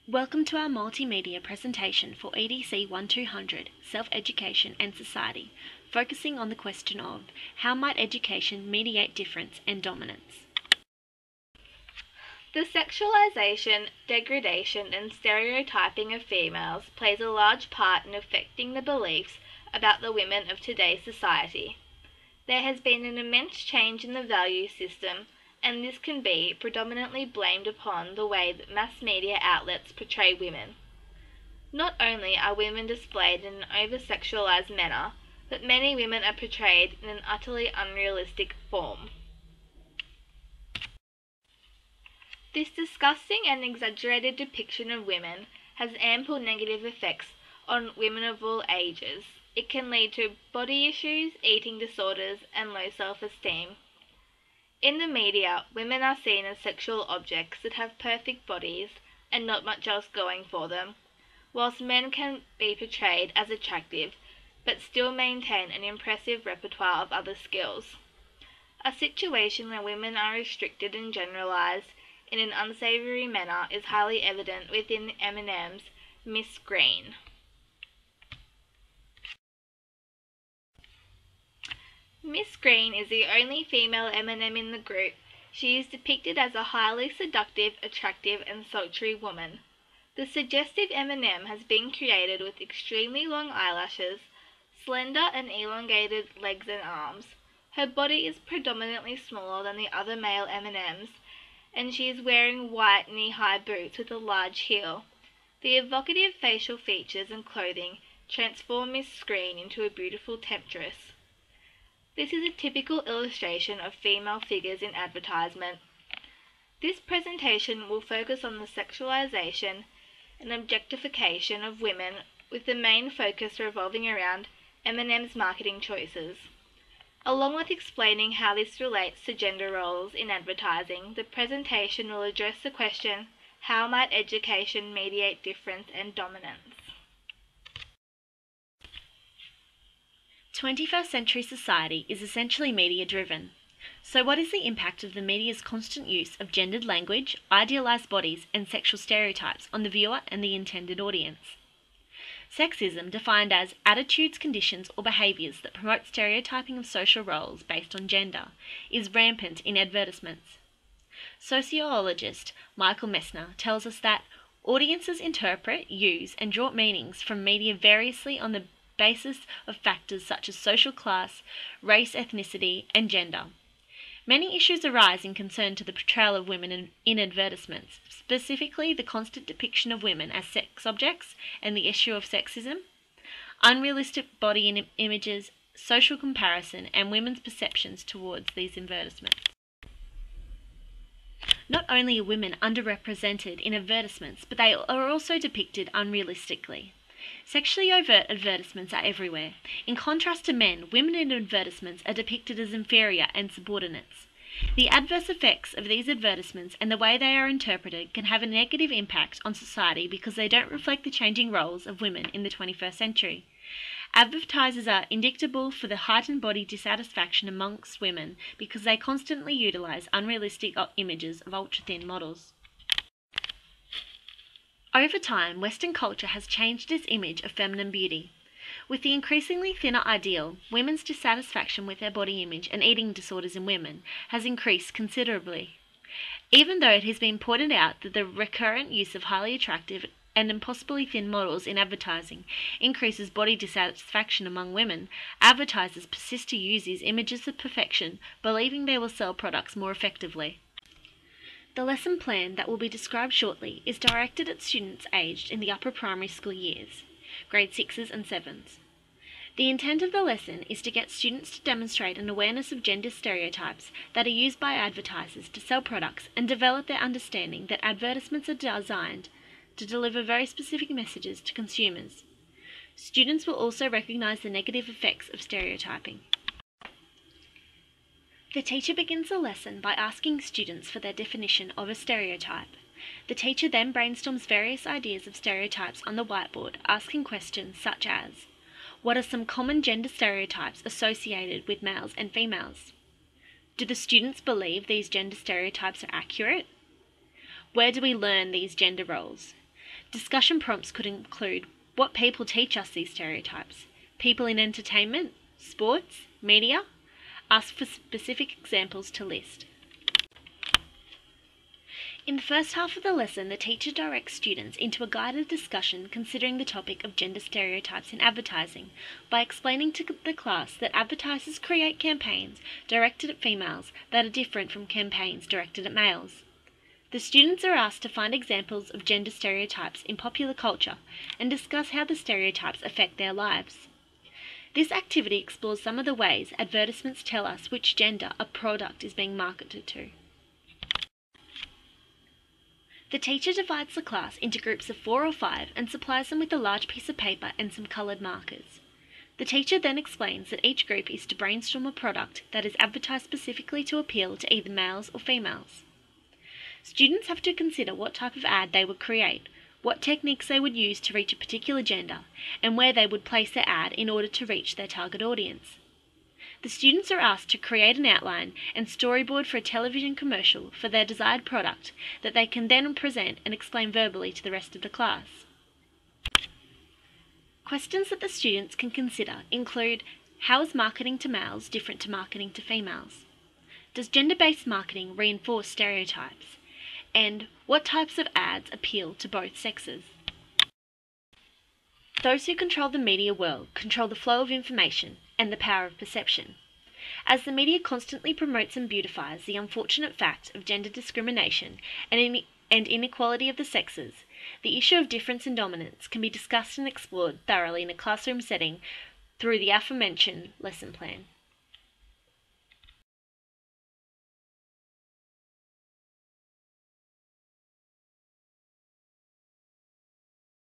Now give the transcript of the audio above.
Welcome to our multimedia presentation for EDC 1200, Self-Education and Society, focusing on the question of how might education mediate difference and dominance. The sexualization, degradation and stereotyping of females plays a large part in affecting the beliefs about the women of today's society. There has been an immense change in the value system, and this can be predominantly blamed upon the way that mass media outlets portray women. Not only are women displayed in an over-sexualized manner, but many women are portrayed in an utterly unrealistic form. This disgusting and exaggerated depiction of women has ample negative effects on women of all ages. It can lead to body issues, eating disorders, and low self-esteem. In the media, women are seen as sexual objects that have perfect bodies and not much else going for them, whilst men can be portrayed as attractive but still maintain an impressive repertoire of other skills. A situation where women are restricted and generalized in an unsavory manner is highly evident within Eminem's Miss Green. Miss Green is the only female Eminem in the group. She is depicted as a highly seductive, attractive, and sultry woman. The suggestive Eminem has been created with extremely long eyelashes, slender and elongated legs and arms. Her body is predominantly smaller than the other male Eminems, and she is wearing white knee-high boots with a large heel. The evocative facial features and clothing transform Miss Green into a beautiful temptress. This is a typical illustration of female figures in advertisement. This presentation will focus on the sexualization and objectification of women, with the main focus revolving around Eminem's marketing choices. Along with explaining how this relates to gender roles in advertising, the presentation will address the question, how might education mediate difference and dominance? 21st century society is essentially media-driven. So what is the impact of the media's constant use of gendered language, idealized bodies, and sexual stereotypes on the viewer and the intended audience? Sexism, defined as attitudes, conditions, or behaviours that promote stereotyping of social roles based on gender, is rampant in advertisements. Sociologist Michael Messner tells us that audiences interpret, use, and draw meanings from media variously on the basis of factors such as social class, race, ethnicity, and gender. Many issues arise in concern to the portrayal of women in advertisements, specifically the constant depiction of women as sex objects and the issue of sexism, unrealistic body images, social comparison, and women's perceptions towards these advertisements. Not only are women underrepresented in advertisements, but they are also depicted unrealistically. Sexually overt advertisements are everywhere. In contrast to men, women in advertisements are depicted as inferior and subordinates. The adverse effects of these advertisements and the way they are interpreted can have a negative impact on society because they don't reflect the changing roles of women in the 21st century. Advertisers are indictable for the heightened body dissatisfaction amongst women because they constantly utilize unrealistic images of ultra-thin models. Over time, Western culture has changed its image of feminine beauty. With the increasingly thinner ideal, women's dissatisfaction with their body image and eating disorders in women has increased considerably. Even though it has been pointed out that the recurrent use of highly attractive and impossibly thin models in advertising increases body dissatisfaction among women, advertisers persist to use these images of perfection, believing they will sell products more effectively. The lesson plan that will be described shortly is directed at students aged in the upper primary school years, grade 6s and 7s. The intent of the lesson is to get students to demonstrate an awareness of gender stereotypes that are used by advertisers to sell products and develop their understanding that advertisements are designed to deliver very specific messages to consumers. Students will also recognize the negative effects of stereotyping. The teacher begins the lesson by asking students for their definition of a stereotype. The teacher then brainstorms various ideas of stereotypes on the whiteboard, asking questions such as, what are some common gender stereotypes associated with males and females? Do the students believe these gender stereotypes are accurate? Where do we learn these gender roles? Discussion prompts could include what people teach us these stereotypes, people in entertainment, sports, media. Ask for specific examples to list. In the first half of the lesson, the teacher directs students into a guided discussion considering the topic of gender stereotypes in advertising by explaining to the class that advertisers create campaigns directed at females that are different from campaigns directed at males. The students are asked to find examples of gender stereotypes in popular culture and discuss how the stereotypes affect their lives. This activity explores some of the ways advertisements tell us which gender a product is being marketed to. The teacher divides the class into groups of 4 or 5 and supplies them with a large piece of paper and some coloured markers. The teacher then explains that each group is to brainstorm a product that is advertised specifically to appeal to either males or females. Students have to consider what type of ad they would create, what techniques they would use to reach a particular gender, and where they would place their ad in order to reach their target audience. The students are asked to create an outline and storyboard for a television commercial for their desired product that they can then present and explain verbally to the rest of the class. Questions that the students can consider include: how is marketing to males different to marketing to females? Does gender-based marketing reinforce stereotypes? And what types of ads appeal to both sexes? Those who control the media world control the flow of information and the power of perception. As the media constantly promotes and beautifies the unfortunate fact of gender discrimination and inequality of the sexes, the issue of difference and dominance can be discussed and explored thoroughly in a classroom setting through the aforementioned lesson plan.